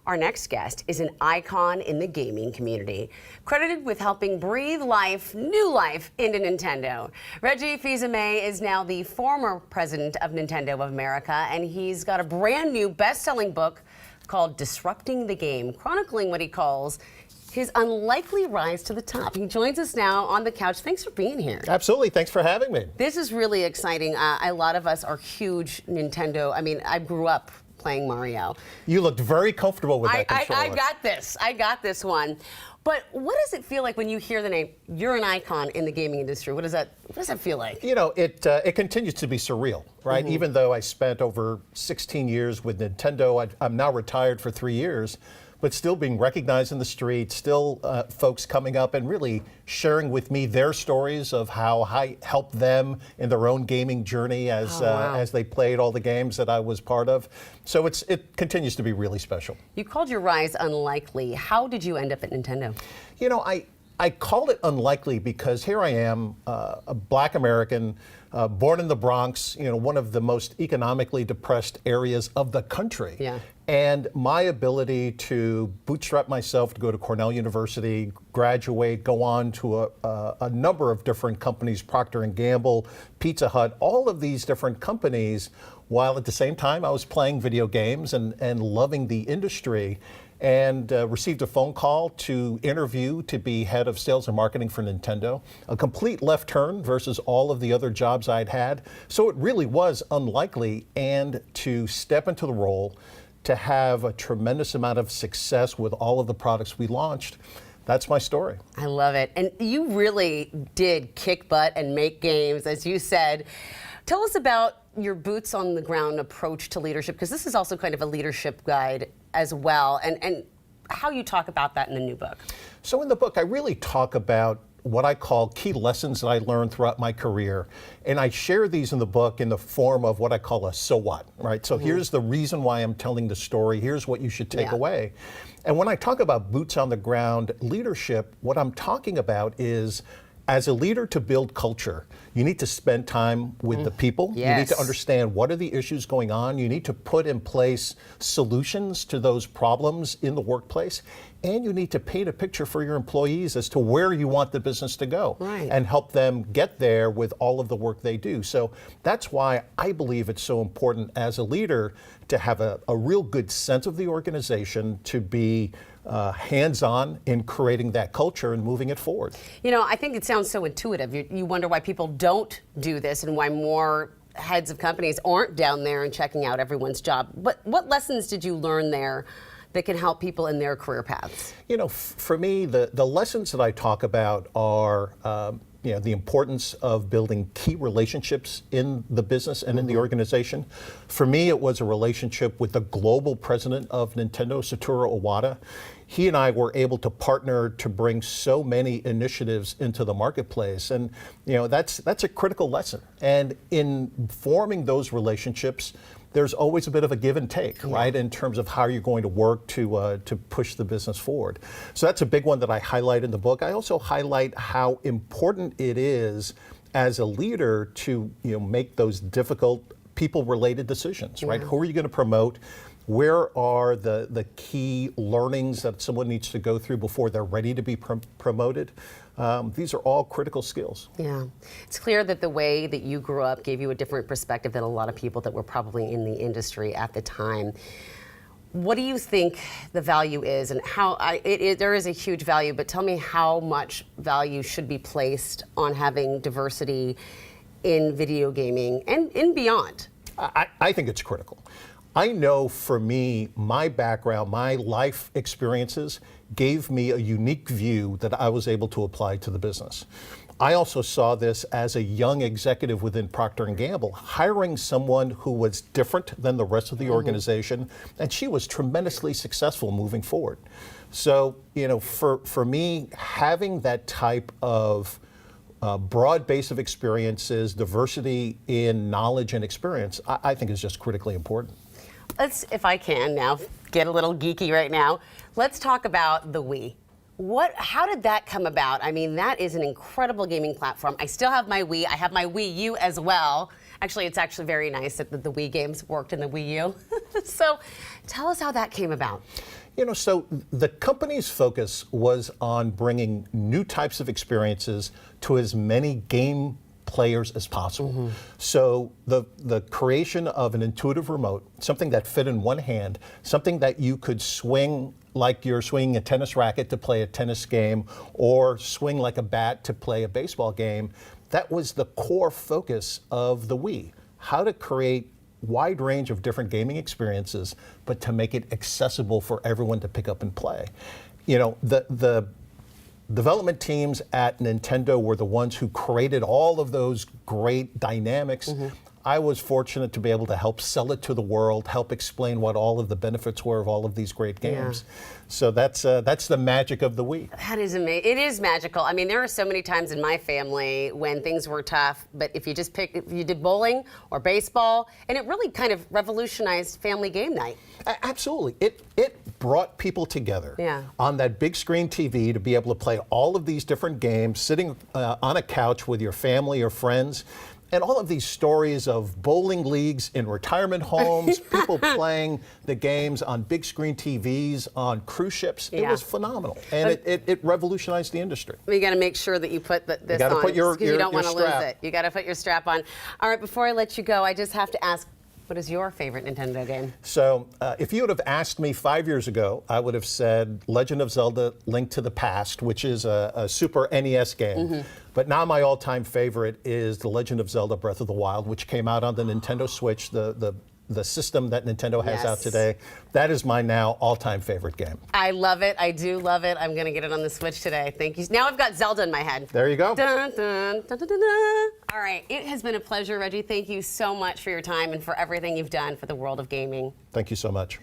Our next guest is an icon in the gaming community, credited with helping breathe new life into Nintendo. Reggie Fils-Aimé is now the former president of Nintendo of America, and he's got a brand new best-selling book called Disrupting the Game, chronicling what he calls his unlikely rise to the top. He joins us now on the couch. Thanks for being here. Absolutely. Thanks for having me. This is really exciting. A lot of us are huge Nintendo. I mean, I grew up playing Mario. You looked very comfortable with that controller. I got this. I got this one. But what does it feel like when you hear the name? You're an icon in the gaming industry. What does that feel like? You know, it continues to be surreal, right? Mm-hmm. Even though I spent over 16 years with Nintendo, I'm now retired for 3 years, but still being recognized in the street, still folks coming up and really sharing with me their stories of how I helped them in their own gaming journey as they played all the games that I was part of. So it continues to be really special. You called your rise unlikely. How did you end up at Nintendo? You know, I call it unlikely because here I am, a Black American, born in the Bronx, you know, one of the most economically depressed areas of the country. Yeah. And my ability to bootstrap myself to go to Cornell University, graduate, go on to a number of different companies, Procter & Gamble, Pizza Hut, all of these different companies, while at the same time I was playing video games and loving the industry, and received a phone call to interview to be head of sales and marketing for Nintendo. A complete left turn versus all of the other jobs I'd had. So it really was unlikely, and to step into the role, to have a tremendous amount of success with all of the products we launched. That's my story. I love it. And you really did kick butt and make games, as you said. Tell us about your boots on the ground approach to leadership, because this is also kind of a leadership guide as well, and how you talk about that in the new book. So in the book, I really talk about what I call key lessons that I learned throughout my career. And I share these in the book in the form of what I call a so what, right? So here's the reason why I'm telling the story. Here's what you should take away. And when I talk about boots on the ground leadership, what I'm talking about is, as a leader, to build culture, you need to spend time with the people. Yes. You need to understand what are the issues going on. You need to put in place solutions to those problems in the workplace. And you need to paint a picture for your employees as to where you want the business to go, and help them get there with all of the work they do. So that's why I believe it's so important as a leader to have a real good sense of the organization, to be hands-on in creating that culture and moving it forward. You know, I think it sounds so intuitive. You wonder why people don't do this and why more heads of companies aren't down there and checking out everyone's job. But what lessons did you learn there that can help people in their career paths? You know, for me, the lessons that I talk about are you know, the importance of building key relationships in the business and in the organization. For me, it was a relationship with the global president of Nintendo, Satoru Iwata. He and I were able to partner to bring so many initiatives into the marketplace. And, you know, that's a critical lesson. And in forming those relationships, there's always a bit of a give and take, right, in terms of how you're going to work to push the business forward. So that's a big one that I highlight in the book. I also highlight how important it is as a leader to, you know, make those difficult people-related decisions, right? Who are you going to promote? Where are the key learnings that someone needs to go through before they're ready to be promoted? These are all critical skills. Yeah. It's clear that the way that you grew up gave you a different perspective than a lot of people that were probably in the industry at the time. What do you think the value is, and how there is a huge value, but tell me how much value should be placed on having diversity in video gaming and beyond? I think it's critical. I know for me, my background, my life experiences gave me a unique view that I was able to apply to the business. I also saw this as a young executive within Procter & Gamble, hiring someone who was different than the rest of the organization, and she was tremendously successful moving forward. So, you know, for me, having that type of broad base of experiences, diversity in knowledge and experience, I think is just critically important. Let's, if I can now, get a little geeky right now. Let's talk about the Wii. How did that come about? I mean, that is an incredible gaming platform. I still have my Wii. I have my Wii U as well. Actually, it's actually very nice that the Wii games worked in the Wii U. So tell us how that came about. So the company's focus was on bringing new types of experiences to as many game players as possible. So the creation of an intuitive remote, something that fit in one hand, something that you could swing like you're swinging a tennis racket to play a tennis game, or swing like a bat to play a baseball game, that was the core focus of the Wii. How to create wide range of different gaming experiences, but to make it accessible for everyone to pick up and play. The development teams at Nintendo were the ones who created all of those great dynamics. I was fortunate to be able to help sell it to the world, help explain what all of the benefits were of all of these great games. So that's the magic of the Wii. That is amazing. It is magical. I mean, there are so many times in my family when things were tough, but if you did bowling or baseball, and it really kind of revolutionized family game night. Absolutely. It brought people together on that big screen TV to be able to play all of these different games, sitting on a couch with your family or friends. And all of these stories of bowling leagues in retirement homes, people playing the games on big screen TVs, on cruise ships, it was phenomenal. And it revolutionized the industry. You got to make sure that you put this on. You got to put your because you don't want to lose it. strap. You got to put your strap on. All right, before I let you go, I just have to ask, what is your favorite Nintendo game? So if you would have asked me 5 years ago, I would have said Legend of Zelda: Link to the Past, which is a Super NES game. But now my all-time favorite is The Legend of Zelda: Breath of the Wild, which came out on the Nintendo Switch, the system that Nintendo has out today. That is my now all-time favorite game. I love it. I do love it. I'm going to get it on the Switch today. Thank you. Now I've got Zelda in my head. There you go. Dun, dun, dun, dun, dun, dun. All right. It has been a pleasure, Reggie. Thank you so much for your time and for everything you've done for the world of gaming. Thank you so much.